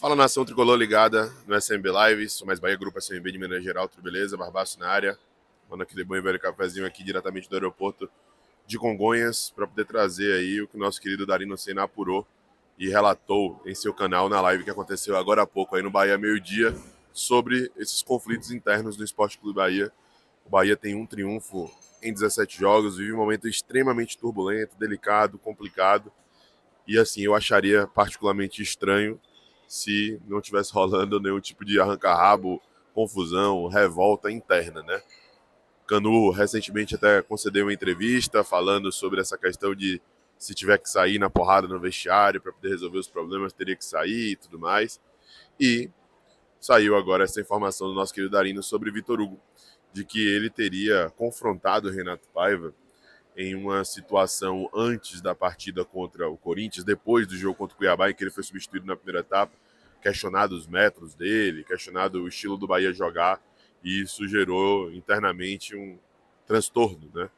Fala, nação tricolor ligada no SMB Live, sou mais Bahia, Grupo SMB de Minas Geral, tudo beleza? Barbaço na área, mano, aquele bom e velho cafezinho aqui diretamente do aeroporto de Congonhas para poder trazer aí o que o nosso querido Darino Senna apurou e relatou em seu canal na live que aconteceu agora há pouco aí no Bahia meio-dia sobre esses conflitos internos do Esporte Clube Bahia. O Bahia tem um triunfo em 17 jogos, vive um momento extremamente turbulento, delicado, complicado e assim, eu acharia particularmente estranho se não tivesse rolando nenhum tipo de arranca-rabo, confusão, revolta interna, né? Canu recentemente até concedeu uma entrevista falando sobre essa questão de se tiver que sair na porrada no vestiário para poder resolver os problemas, teria que sair e tudo mais. E saiu agora essa informação do nosso querido Darino sobre Vitor Hugo, de que ele teria confrontado o Renato Paiva em uma situação antes da partida contra o Corinthians, depois do jogo contra o Cuiabá, em que ele foi substituído na primeira etapa, questionado os métodos dele, questionado o estilo do Bahia jogar, e isso gerou internamente um transtorno, né?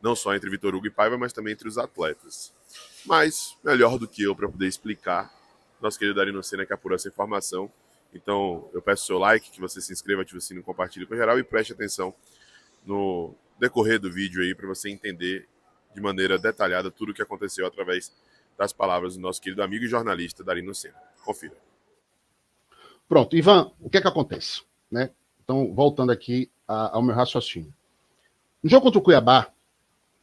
Não só entre Vitor Hugo e Paiva, mas também entre os atletas. Mas, melhor do que eu para poder explicar, nosso querido Darino Senna que apurou essa informação. Então, eu peço o seu like, que você se inscreva, ative o sino, compartilhe com geral e preste atenção no decorrer do vídeo aí para você entender de maneira detalhada tudo o que aconteceu através das palavras do nosso querido amigo e jornalista Darino Senna. Confira. Pronto, Ivan, o que é que acontece? Né? Então, voltando aqui ao meu raciocínio. No jogo contra o Cuiabá,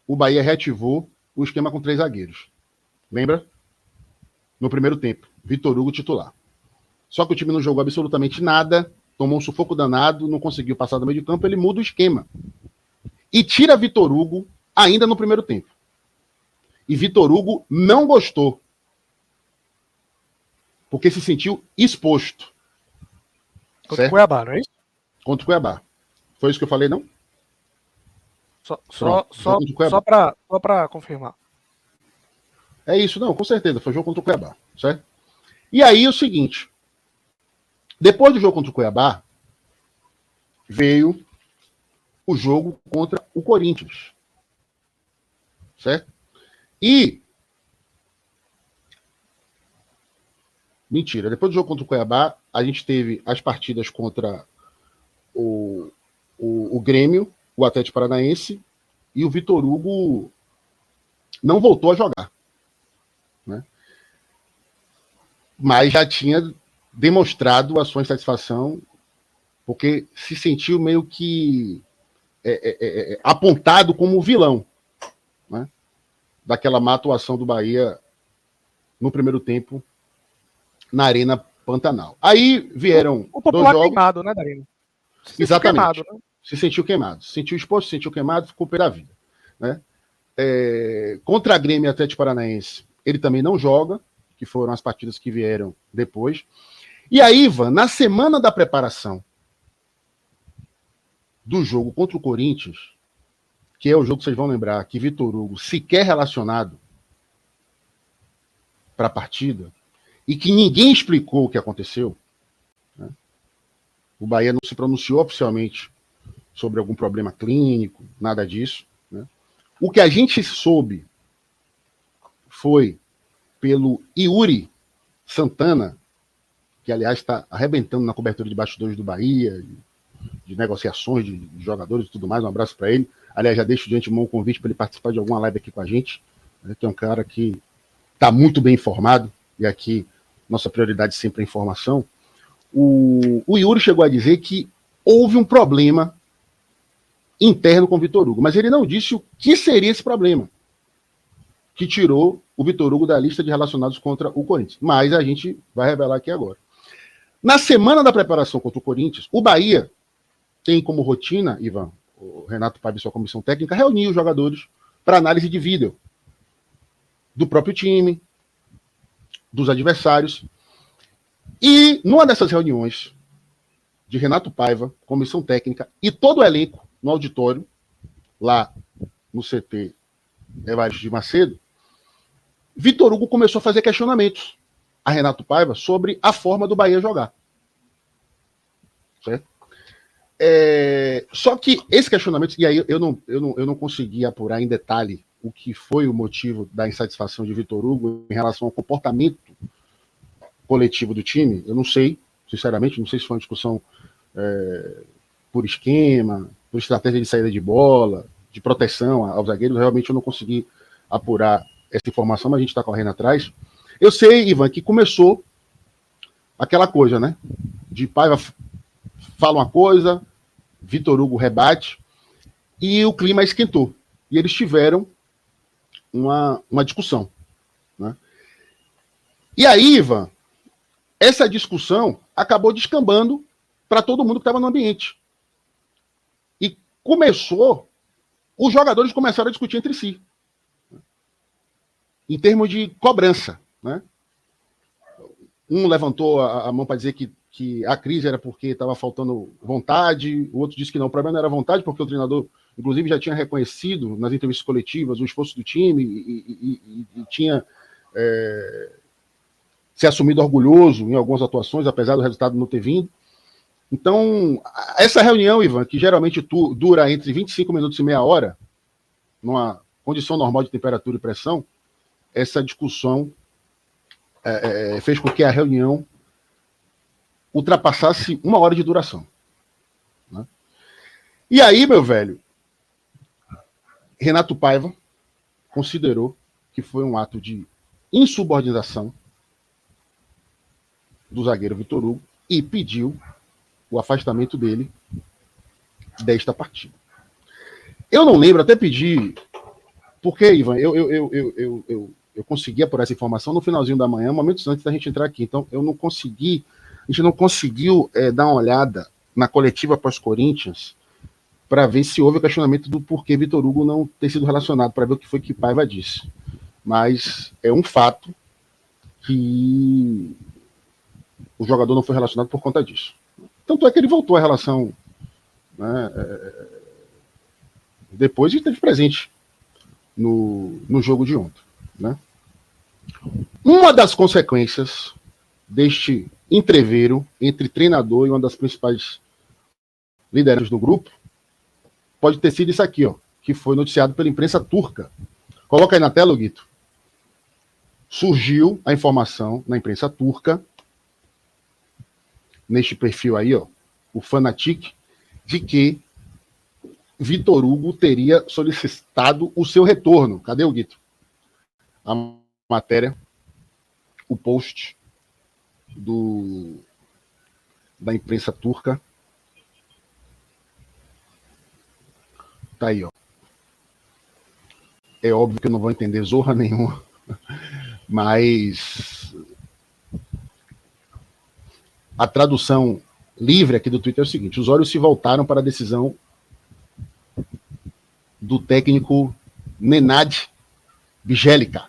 o Bahia reativou o esquema com 3 zagueiros. Lembra? No primeiro tempo, Vitor Hugo titular. Só que o time não jogou absolutamente nada, tomou um sufoco danado, não conseguiu passar do meio de campo, ele muda o esquema. E tira Vitor Hugo ainda no primeiro tempo. E Vitor Hugo não gostou. Porque se sentiu exposto. Contra o Cuiabá, não é isso? Contra o Cuiabá. Foi isso que eu falei, não? Só para confirmar. É isso, não, com certeza. Foi jogo contra o Cuiabá, certo? E aí o seguinte. Depois do jogo contra o Cuiabá, veio o jogo contra o Corinthians. Certo? E... Mentira. Depois do jogo contra o Cuiabá, a gente teve as partidas contra o Grêmio, o Atlético Paranaense, e o Vitor Hugo não voltou a jogar. Né? Mas já tinha demonstrado a sua insatisfação, porque se sentiu meio que apontado como vilão, né? Daquela má atuação do Bahia no primeiro tempo na Arena Pantanal. Aí vieram o popular 2 jogos... queimado, né, Darino? Exatamente. Queimado, né? Se sentiu queimado. Se sentiu exposto, se sentiu queimado, ficou pé da vida. Né? Contra a Grêmio e Atlético Paranaense, ele também não joga, que foram as partidas que vieram depois. E aí, Ivan, na semana da preparação do jogo contra o Corinthians, que é o jogo que vocês vão lembrar, que Vitor Hugo sequer relacionado para a partida, e que ninguém explicou o que aconteceu, né? O Bahia não se pronunciou oficialmente sobre algum problema clínico, nada disso. Né? O que a gente soube foi pelo Yuri Santana, que aliás está arrebentando na cobertura de bastidores do Bahia, de negociações de jogadores e tudo mais. Um abraço para ele. Aliás, já deixo de antemão o convite para ele participar de alguma live aqui com a gente, né? Que é um cara que está muito bem informado, e aqui nossa prioridade sempre é a informação. O Yuri chegou a dizer que houve um problema interno com o Vitor Hugo, mas ele não disse o que seria esse problema que tirou o Vitor Hugo da lista de relacionados contra o Corinthians. Mas a gente vai revelar aqui agora. Na semana da preparação contra o Corinthians, o Bahia tem como rotina, Ivan, o Renato Paiva e sua comissão técnica, reunir os jogadores para análise de vídeo do próprio time, dos adversários. E numa dessas reuniões de Renato Paiva, comissão técnica e todo o elenco no auditório, lá no CT Evaristo de Macedo, Vitor Hugo começou a fazer questionamentos a Renato Paiva sobre a forma do Bahia jogar. Certo? Só que esse questionamento, e aí eu não consegui apurar em detalhe o que foi o motivo da insatisfação de Vitor Hugo em relação ao comportamento coletivo do time, eu não sei, sinceramente, não sei se foi uma discussão por esquema, por estratégia de saída de bola, de proteção aos zagueiros, realmente eu não consegui apurar essa informação, mas a gente está correndo atrás. Eu sei, Ivan, que começou aquela coisa, né? De Paiva fala uma coisa, Vitor Hugo rebate, e o clima esquentou. E eles tiveram uma discussão. Né? E aí, Ivan, essa discussão acabou descambando para todo mundo que estava no ambiente. E os jogadores começaram a discutir entre si. Em termos de cobrança. Né? Um levantou a mão para dizer que a crise era porque estava faltando vontade, o outro disse que não, o problema não era vontade, porque o treinador, inclusive, já tinha reconhecido nas entrevistas coletivas o esforço do time e tinha se assumido orgulhoso em algumas atuações, apesar do resultado não ter vindo. Então, essa reunião, Ivan, que geralmente dura entre 25 minutos e meia hora, numa condição normal de temperatura e pressão, essa discussão fez com que a reunião ultrapassasse 1 hora de duração. Né? E aí, meu velho, Renato Paiva considerou que foi um ato de insubordinação do zagueiro Vitor Hugo e pediu o afastamento dele desta partida. Eu não lembro, até pedi, porque, Ivan, eu consegui apurar essa informação no finalzinho da manhã, momentos antes da gente entrar aqui, então a gente não conseguiu dar uma olhada na coletiva pós-Corinthians para ver se houve o questionamento do porquê Vitor Hugo não ter sido relacionado, para ver o que foi que Paiva disse. Mas é um fato que o jogador não foi relacionado por conta disso. Tanto é que ele voltou à relação, né, depois e esteve presente no jogo de ontem. Né? Uma das consequências deste entreveiro entre treinador e uma das principais lideranças do grupo pode ter sido isso aqui, ó, que foi noticiado pela imprensa turca. Coloca aí na tela, Guito. Surgiu a informação na imprensa turca, neste perfil aí, ó, o Fanatic, de que Vitor Hugo teria solicitado o seu retorno. Cadê o Guito? A matéria, o post da imprensa turca. Tá aí, ó. É óbvio que eu não vou entender zorra nenhuma, mas a tradução livre aqui do Twitter é o seguinte: os olhos se voltaram para a decisão do técnico Nenad Bjelica.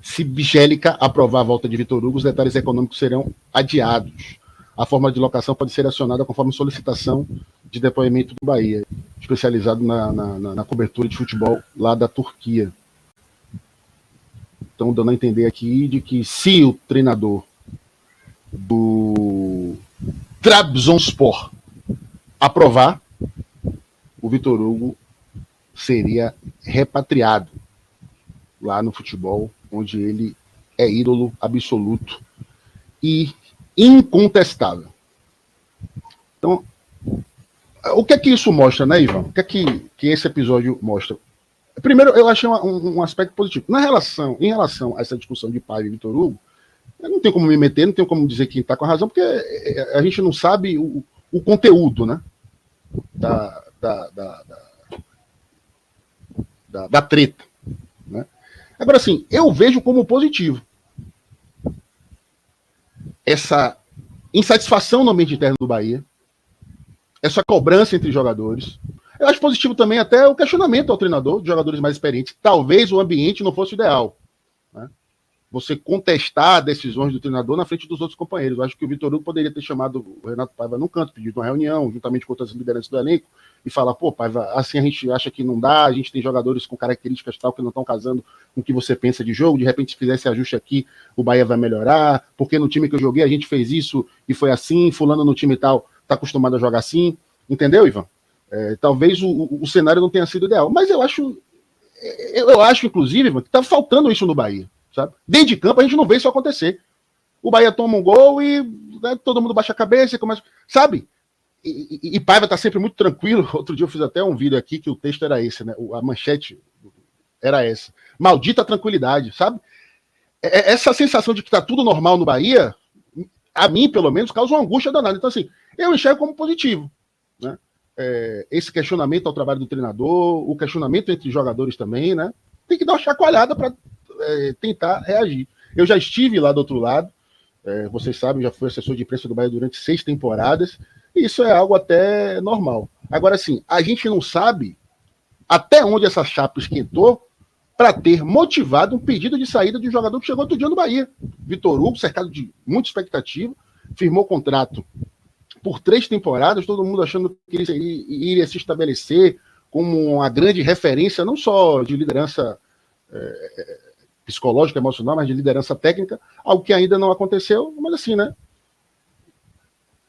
Se Bjelica aprovar a volta de Vitor Hugo, os detalhes econômicos serão adiados. A forma de locação pode ser acionada conforme solicitação de depoimento do Bahia, especializado na cobertura de futebol lá da Turquia. Então, dando a entender aqui de que se o treinador do Trabzonspor aprovar, o Vitor Hugo seria repatriado lá no futebol, onde ele é ídolo absoluto e incontestável. Então, o que é que isso mostra, né, Ivan? O que é que esse episódio mostra? Primeiro, eu achei um aspecto positivo. Em relação a essa discussão de Paiva e Vitor Hugo, eu não tenho como me meter, não tenho como dizer quem está com a razão, porque a gente não sabe o conteúdo, né, da treta. Né? Agora, assim, eu vejo como positivo essa insatisfação no ambiente interno do Bahia, essa cobrança entre jogadores. Eu acho positivo também até o questionamento ao treinador, de jogadores mais experientes. Talvez o ambiente não fosse o ideal. Né? Você contestar decisões do treinador na frente dos outros companheiros. Eu acho que o Vitor Hugo poderia ter chamado o Renato Paiva num canto, pedido uma reunião, juntamente com outras lideranças do elenco, e falar, pô, Paiva, assim a gente acha que não dá, a gente tem jogadores com características tal que não estão casando com o que você pensa de jogo, de repente se fizer esse ajuste aqui, o Bahia vai melhorar, porque no time que eu joguei a gente fez isso e foi assim, fulano no time tal está acostumado a jogar assim, entendeu, Ivan? Talvez o cenário não tenha sido ideal, mas eu acho inclusive, Ivan, que está faltando isso no Bahia, sabe? Dentro de campo a gente não vê isso acontecer. o Bahia toma um gol e né, todo mundo baixa a cabeça e começa. Sabe? E Paiva tá sempre muito tranquilo. Outro dia eu fiz até um vídeo aqui que o texto era esse, né? A manchete era essa. Maldita tranquilidade, sabe? Essa sensação de que tá tudo normal no Bahia, a mim, pelo menos, causa uma angústia danada. Então, assim, eu enxergo como positivo, né? Esse questionamento ao trabalho do treinador, o questionamento entre jogadores também, né? Tem que dar uma chacoalhada para tentar reagir. Eu já estive lá do outro lado, vocês sabem, já fui assessor de imprensa do Bahia durante 6 temporadas, e isso é algo até normal. Agora, assim, a gente não sabe até onde essa chapa esquentou para ter motivado um pedido de saída de um jogador que chegou outro dia no Bahia. Vitor Hugo, cercado de muita expectativa, firmou contrato por 3 temporadas, todo mundo achando que ele iria se estabelecer como uma grande referência, não só de liderança psicológica, emocional, mas de liderança técnica, algo que ainda não aconteceu, mas assim, né?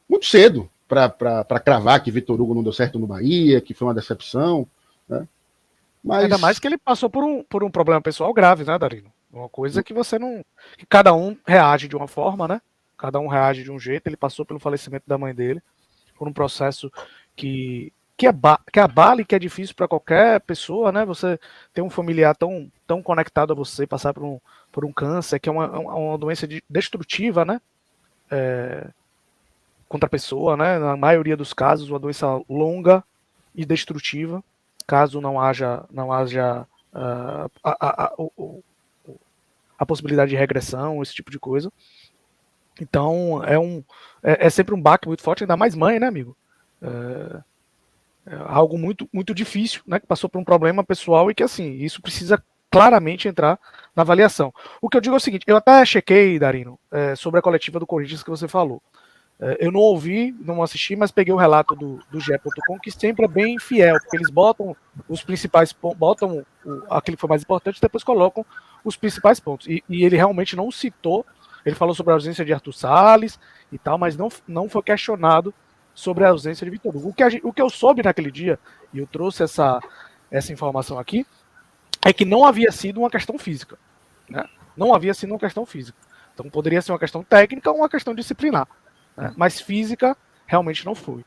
Muito cedo para cravar que Vitor Hugo não deu certo no Bahia, que foi uma decepção, né? Mas... Ainda mais que ele passou por um problema pessoal grave, né, Darino? Uma coisa que você não... que cada um reage de uma forma, né? Cada um reage de um jeito. Ele passou pelo falecimento da mãe dele, por um processo que abala e que é difícil para qualquer pessoa, né? Você ter um familiar tão conectado a você, passar por um câncer, que é uma doença destrutiva, né? Contra a pessoa, né? Na maioria dos casos, uma doença longa e destrutiva, caso não haja a possibilidade de regressão, esse tipo de coisa. Então, é sempre um baque muito forte, ainda mais mãe, né, amigo? Algo muito, muito difícil, né, que passou por um problema pessoal e que, assim, isso precisa claramente entrar na avaliação. O que eu digo é o seguinte, eu até chequei, Darino, sobre a coletiva do Corinthians que você falou. Eu não ouvi, não assisti, mas peguei o relato do GE.com, que sempre é bem fiel, porque eles botam os principais pontos, botam aquilo que foi mais importante, depois colocam os principais pontos. E ele realmente não citou, ele falou sobre a ausência de Arthur Salles e tal, mas não foi questionado sobre a ausência de Vitor Hugo. O que eu soube naquele dia, e eu trouxe essa informação aqui, é que não havia sido uma questão física, né? Não havia sido uma questão física. Então poderia ser uma questão técnica ou uma questão disciplinar, né? Mas física realmente não foi.